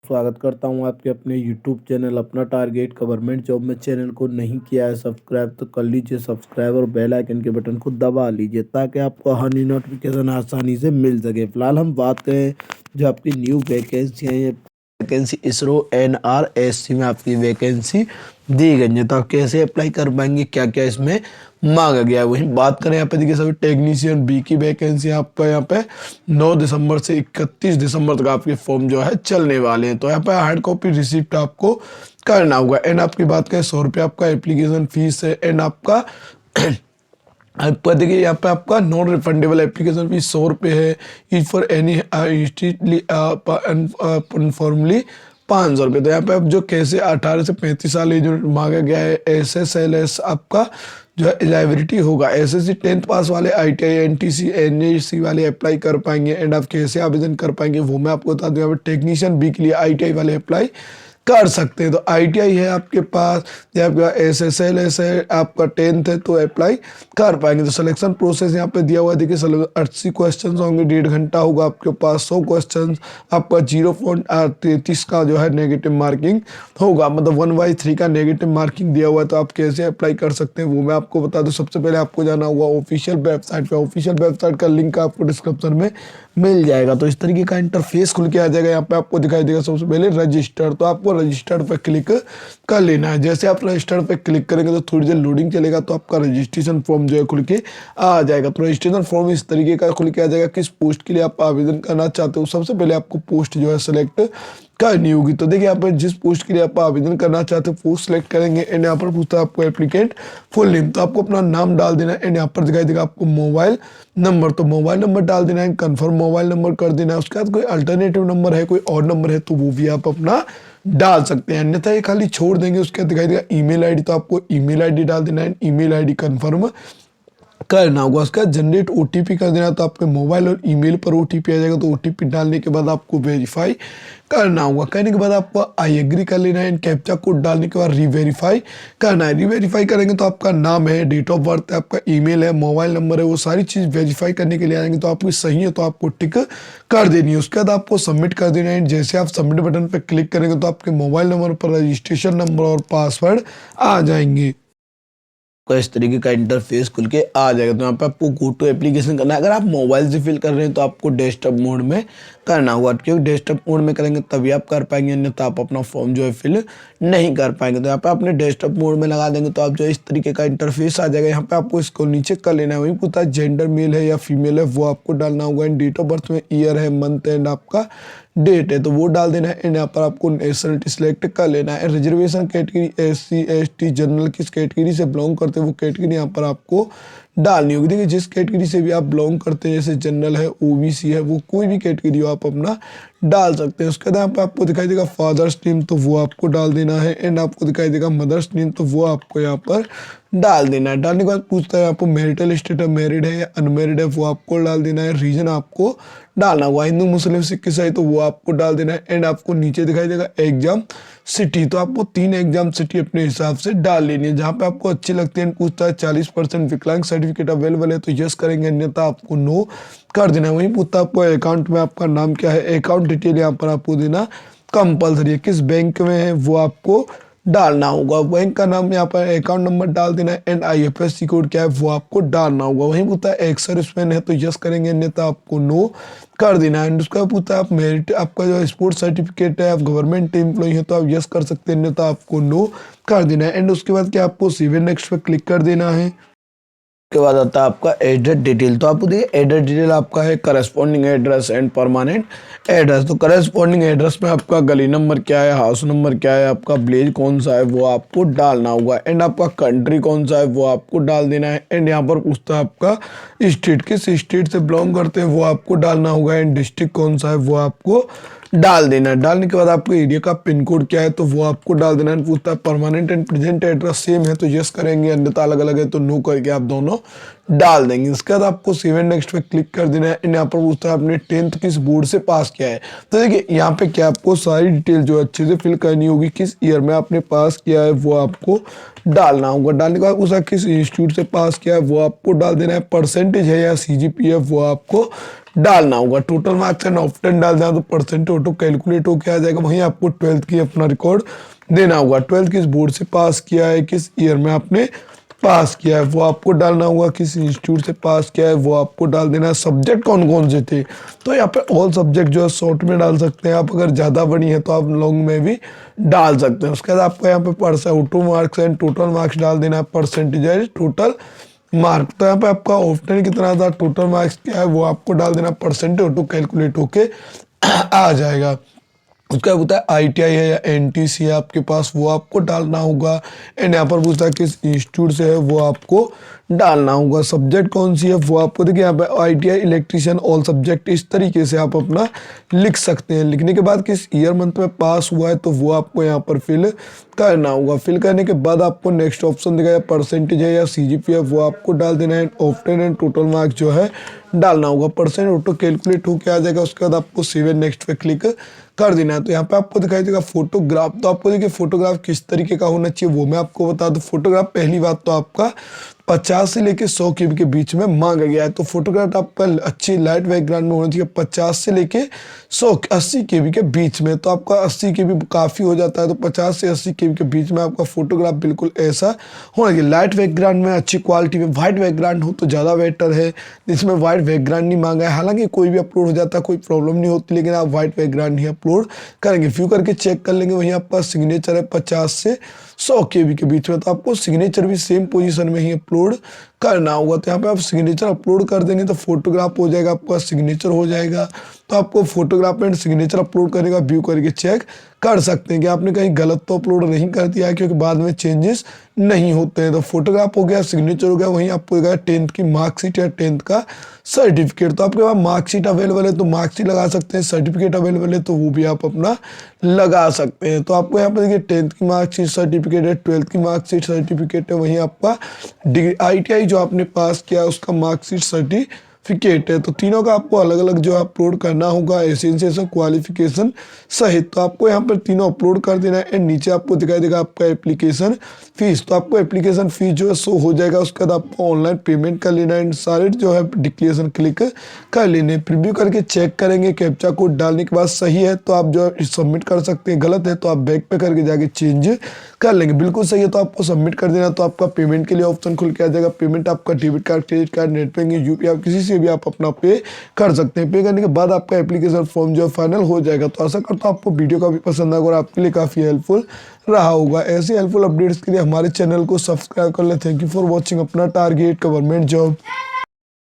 स्वागत करता हूं आपके अपने YouTube चैनल अपना टारगेट गवर्नमेंट जॉब में। चैनल को नहीं किया है सब्सक्राइब तो कर लीजिए सब्सक्राइब और बेल आइकन के बटन को दबा लीजिए ताकि आपको हर नई नोटिफिकेशन आसानी से मिल सके। फिलहाल हम बात करें जो आपकी न्यू वैकेंसी है, वैकेंसी इसरो NRSC में आपकी वैकेंसी दी गई है। तो आप कैसे अप्लाई कर पाएंगे, क्या क्या इसमें मांगा गया है, वही बात करें। यहाँ पे देखिए सभी टेक्नीशियन बी की वैकेंसी आपका यहाँ पे 9 दिसंबर से 31 दिसंबर तक आपके फॉर्म जो है चलने वाले हैं। तो यहाँ पे हार्ड कॉपी रिसिप्ट आपको करना होगा। एंड आपकी बात करें 100 रुपये आपका एप्लीकेशन फीस है। एंड आपका आपका देखिए यहाँ पे आपका नॉन रिफंडेबल एप्लीकेशन फीस 100 रुपये है। ईच फॉर एनी इनफॉर्मली 500 रुपये। तो यहाँ पे आप जो कैसे 18 से 35 साल एज मांगा गया है। SSLS आपका जो है एलिजिबिलिटी होगा। SSC 10th पास वाले, ITI NTC NAC वाले अप्लाई कर पाएंगे। एंड आप कैसे आवेदन कर पाएंगे वो मैं आपको बता दूँ। यहाँ पे टेक्नीशियन बी के लिए ITI वाले अप्लाई कर सकते हैं। तो ITI है आपके पास, या आपका SSLS है, आपका 10th है तो अप्लाई कर पाएंगे। तो सिलेक्शन प्रोसेस यहाँ पे दिया हुआ है। देखिए 80 क्वेश्चन होंगे, 1.5 घंटा होगा आपके पास। 100 क्वेश्चन आपका 0.33 का जो है नेगेटिव मार्किंग होगा, मतलब 1/3 का नेगेटिव मार्किंग दिया हुआ है। तो आप कैसे अप्लाई कर सकते हैं वो मैं आपको बता दूं। सबसे पहले आपको जाना होगा ऑफिशियल वेबसाइट पे। ऑफिशियल वेबसाइट का लिंक आपको डिस्क्रिप्शन में मिल जाएगा। तो इस तरीके का इंटरफेस खुल के आ जाएगा। यहाँ पे आपको दिखाई देगा सबसे पहले रजिस्टर। तो आपको रजिस्टर पर क्लिक कर लेना है। जैसे आप रजिस्टर पर क्लिक करेंगे तो थोड़ी देर लोडिंग चलेगा, तो आपका रजिस्ट्रेशन फॉर्म जो है खुल के आ जाएगा। तो रजिस्ट्रेशन फॉर्म इस तरीके का खुल के आ जाएगा। किस पोस्ट के लिए आप आवेदन करना चाहते हो, सबसे पहले आपको पोस्ट जो है सेलेक्ट करनी होगी। तो देखिए यहाँ पर जिस पोस्ट के लिए आप आवेदन करना चाहते हो पोस्ट सेलेक्ट करेंगे। एंड यहाँ पर पूछता है आपको एप्लीकेंट फुल नेम, तो आपको अपना नाम डाल देना है। एंड यहाँ पर दिखाई देगा आपको मोबाइल नंबर, तो मोबाइल नंबर डाल देना है, कंफर्म मोबाइल नंबर कर देना है। उसके बाद कोई अल्टरनेटिव नंबर है, कोई और नंबर है तो वो भी आप अपना डाल सकते हैं, अन्यथा ये खाली छोड़ देंगे। उसके बाद दिखाई देगा ईमेल आईडी, तो आपको ईमेल आईडी डाल देना है। ईमेल आईडी कंफर्म करना होगा। उसका जनरेट OTP कर देना, तो आपके मोबाइल और ईमेल पर OTP आ जाएगा। तो OTP डालने के बाद आपको वेरीफाई करना होगा। करने के बाद आपको आई एग्री कर लेना है। कैप्चा कोड डालने के बाद रीवेरीफाई करना है। रीवेरीफाई करेंगे तो आपका नाम है, डेट ऑफ बर्थ है, आपका ईमेल है, मोबाइल नंबर है, वो सारी चीज़ वेरीफाई करने के लिए आएंगे। तो आपकी सही है तो आपको टिक कर देनी है। उसके बाद आपको सबमिट कर देना है। जैसे आप सबमिट बटन पर क्लिक करेंगे तो आपके मोबाइल नंबर पर रजिस्ट्रेशन नंबर और पासवर्ड आ जाएंगे। का इस तरीके का इंटरफेस खुल के आ जाएगा। तो यहाँ पे आपको गो टू एप्लीकेशन करना है। अगर आप मोबाइल से फिल कर रहे हैं तो आपको डेस्कटॉप मोड में करना होगा, क्योंकि डेस्कटॉप मोड में करेंगे तभी आप कर पाएंगे, अन्यथा आप अपना फॉर्म जो है फिल नहीं कर पाएंगे। तो यहाँ पे अपने डेस्कटॉप मोड में लगा देंगे तो आप जो इस तरीके का इंटरफेस आ जाएगा। यहाँ पे आपको इसको नीचे कर लेना है। वही पूछता है जेंडर मेल है या फीमेल है, वो आपको डालना होगा। एंड डेट ऑफ बर्थ में ईयर है, मंथ एंड आपका डेट है तो वो डाल देना है। एंड यहाँ पर आपको नेशनलिटी सिलेक्ट कर लेना है। Reservation category SC ST general किस कैटेगरी से बिलोंग करते हैं वो कैटेगरी यहाँ पर आपको डालनी होगी। देखिए जिस कैटेगरी से भी आप बिलोंग करते हैं, जैसे जनरल है, OBC है, वो कोई भी कैटेगरी हो आप अपना डाल सकते हैं। उसके बाद यहाँ पर आपको दिखाई देगा फादर्स नेम, तो वो आपको डाल देना है। एंड आपको दिखाई देगा मदर्स नेम, तो वो आपको यहाँ पर डाल देना है। डालने के बाद पूछता है आपको मैरिटल स्टेटस मैरिड है या अनमैरिड है, वो आपको डाल देना है। रीजन आपको डालना हुआ हिंदू मुस्लिम सिख ईसाई, तो वो आपको डाल देना है। एंड आपको नीचे दिखाई देगा एग्जाम सिटी, तो आपको 3 एग्जाम सिटी अपने हिसाब से डाल लेनी है जहाँ पे आपको अच्छी लगती है। पूछता है 40% विकलांग सर्टिफिकेट अवेलेबल है तो यस करेंगे, अन्यथा आपको नो कर देना है। वहीं पूछता है आपको अकाउंट में आपका नाम क्या है, अकाउंट डिटेल यहाँ पर आपको देना कंपलसरी है। किस बैंक में है वो आपको डालना होगा। बैंक का नाम यहाँ पर अकाउंट नंबर डाल देना है। एंड IFSC कोड क्या है वो आपको डालना होगा। वहीं पूछता है एक्स सर्विसमैन है तो यस करेंगे, अन्यथा आपको नो कर देना है। एंड उसका पूछता है आप मेरिट आपका जो स्पोर्ट्स सर्टिफिकेट है, आप गवर्नमेंट एम्प्लॉई है तो आप यस कर सकते हैं, अन्यथा आपको नो कर देना है। एंड उसके बाद क्या आपको सेव नेक्स्ट पे क्लिक कर देना है। के बाद आता है आपका एड्रेस डिटेल, तो आपको देखिए एड्रेस डिटेल आपका है corresponding address and permanent address. तो करस्पॉन्डिंग एड्रेस में आपका गली नंबर क्या है, हाउस नंबर क्या है, आपका विलेज कौन सा है वो आपको डालना होगा। एंड आपका कंट्री कौन सा है वो आपको डाल देना है। एंड यहाँ पर पूछता है आपका स्टेट, किस स्टेट से बिलोंग करते हैं वो आपको डालना होगा। एंड डिस्ट्रिक्ट कौन सा है वो आपको डाल देना है। डालने के बाद आपको एरिया का पिन कोड क्या है तो वो आपको डाल देना है। पूछता है permanent and present address same है तो यस करेंगे, अन्यथा अलग अलग है तो नो करके आप दोनों डाल देंगे। इसके बाद आपको सेव एंड नेक्स्ट पे क्लिक कर देना है। यहाँ पर पूछता है आपने 10th किस बोर्ड से पास किया है, तो देखिए यहाँ पे क्या आपको सारी डिटेल जो अच्छे से फिल करनी होगी। किस ईयर में आपने पास किया है वो आपको डालना होगा। डालने के बाद पूछा किस इंस्टीट्यूट से पास किया है वो आपको डाल देना है। परसेंटेज है या CGPA वो आपको डालना होगा। टोटल मार्क्स एंड ऑप्शन डाल देना तो परसेंटेज ऑटो कैलकुलेट होकर आ जाएगा। वहीं आपको 12th की अपना रिकॉर्ड देना होगा। 12th किस बोर्ड से पास किया है, किस ईयर में आपने पास किया है वो आपको डालना होगा। किस इंस्टीट्यूट से पास किया है वो आपको डाल देना है। सब्जेक्ट कौन कौन से थे तो यहाँ पे ऑल सब्जेक्ट जो है शॉर्ट में डाल सकते हैं आप। अगर ज़्यादा बड़ी है तो आप लॉन्ग में भी डाल सकते हैं। उसके बाद आपको यहाँ पे percent auto marks and total marks डाल देना है। परसेंटेज टोटल मार्क तो यहाँ पे आपका ऑप्शन कितना था, टोटल मार्क्स क्या है वो आपको डाल देना। परसेंटेज ऑटो कैलकुलेट होके आ जाएगा। उसका पूछता है ITI है या NTC है आपके पास वो आपको डालना होगा। एंड यहाँ पर पूछता है किस इंस्टीट्यूट से है वो आपको डालना होगा। सब्जेक्ट कौन सी है वो आपको देखिए यहाँ पे ITI इलेक्ट्रीशियन ऑल सब्जेक्ट इस तरीके से आप अपना लिख सकते हैं। लिखने के बाद किस ईयर मंथ में पास हुआ है तो वो आपको यहाँ पर फिल करना होगा। फिल करने के बाद आपको नेक्स्ट ऑप्शन दिखाया परसेंटेज है या CGPA है वो आपको डाल देना है। ऑप्शन एंड टोटल मार्क्स जो है डालना होगा। परसेंट ऑटो कैलकुलेट होकर आ जाएगा। उसके बाद आपको सेव एंड नेक्स्ट पे क्लिक कर देना है। तो यहाँ पे आपको दिखाई देगा फोटोग्राफ। तो आपको देखिए फोटोग्राफ किस तरीके का होना चाहिए वो मैं आपको बता दूं। फोटोग्राफ पहली बात तो आपका 50 से लेके 100 KB के बीच में मांगा गया है। तो फोटोग्राफ आपका अच्छी लाइट बैकग्राउंड में होना चाहिए 50 से लेके 180 KB के बीच में। तो आपका 80 KB काफ़ी हो जाता है तो 50 से 80 KB के बीच में आपका फोटोग्राफ बिल्कुल ऐसा होना चाहिए। लाइट बैकग्राउंड में अच्छी क्वालिटी में, वाइट बैकग्राउंड हो तो ज़्यादा बेटर है। जिसमें वाइट बैकग्राउंड नहीं मांगा है, हालांकि कोई भी अपलोड हो जाता है कोई प्रॉब्लम नहीं होती, लेकिन आप वाइट बैकग्राउंड ही अपलोड करेंगे। व्यू करके चेक कर लेंगे। वहीं आपका सिग्नेचर है 50 से 100 KB के बीच में। तो आपको सिग्नेचर भी सेम पोजीशन में ही अपलोड करना होगा। तो यहाँ पे आप सिग्नेचर अपलोड कर देंगे तो फोटोग्राफ हो जाएगा, आपका सिग्नेचर हो जाएगा। तो आपको फोटोग्राफ एंड सिग्नेचर अपलोड करेगा, व्यू करके चेक कर सकते हैं कि आपने कहीं गलत तो अपलोड नहीं कर दिया है, क्योंकि बाद में चेंजेस नहीं होते हैं। तो फोटोग्राफ हो गया, सिग्नेचर हो गया। वहीं आपको दिखाया 10th की मार्कशीट या 10th का सर्टिफिकेट। तो आपके पास मार्कशीट अवेलेबल है तो मार्कशीट लगा सकते हैं, सर्टिफिकेट अवेलेबल है तो वो भी आप अपना लगा सकते हैं। तो आपको यहाँ पर देखिए 10th की मार्कशीट सर्टिफिकेट है, 12th की मार्कशीट सर्टिफिकेट है। वहीं आपका डिग्री ITI जो आपने पास किया उसका मार्कशीट सर्टिफिकेट है। तो तीनों का आपको अलग अलग जो अपलोड करना होगा, एसेंशियल क्वालिफिकेशन सहित। तो आपको यहाँ पर तीनों अपलोड कर देना है। एंड नीचे आपको दिखाई देगा आपका एप्लीकेशन फीस। तो आपको एप्लीकेशन फीस जो है शो हो जाएगा। उसके बाद आपको ऑनलाइन पेमेंट कर लेना है। सारे जो है डिक्लेरेशन क्लिक कर लेने, प्रीव्यू करके चेक करेंगे। कैप्चा कोड डालने के बाद सही है तो आप जो है सबमिट कर सकते हैं, गलत है तो आप बैक पे करके जाके चेंज कर लेंगे। बिल्कुल सही है तो आपको सबमिट कर देना। तो आपका पेमेंट के लिए ऑप्शन खुल के आ जाएगा। पेमेंट आपका debit card, credit card, net banking, UPI किसी से भी आप अपना पे कर सकते हैं। पे करने के बाद आपका एप्लीकेशन फॉर्म जो है फाइनल हो जाएगा। तो आशा करता हूँ आपको वीडियो काफी पसंद आएगा और आपके लिए काफी हेल्पफुल रहा होगा। ऐसे हेल्पफुल अपडेट्स के लिए हमारे चैनल को सब्सक्राइब कर लें। Thank you for watching. अपना टारगेट गवर्नमेंट जॉब।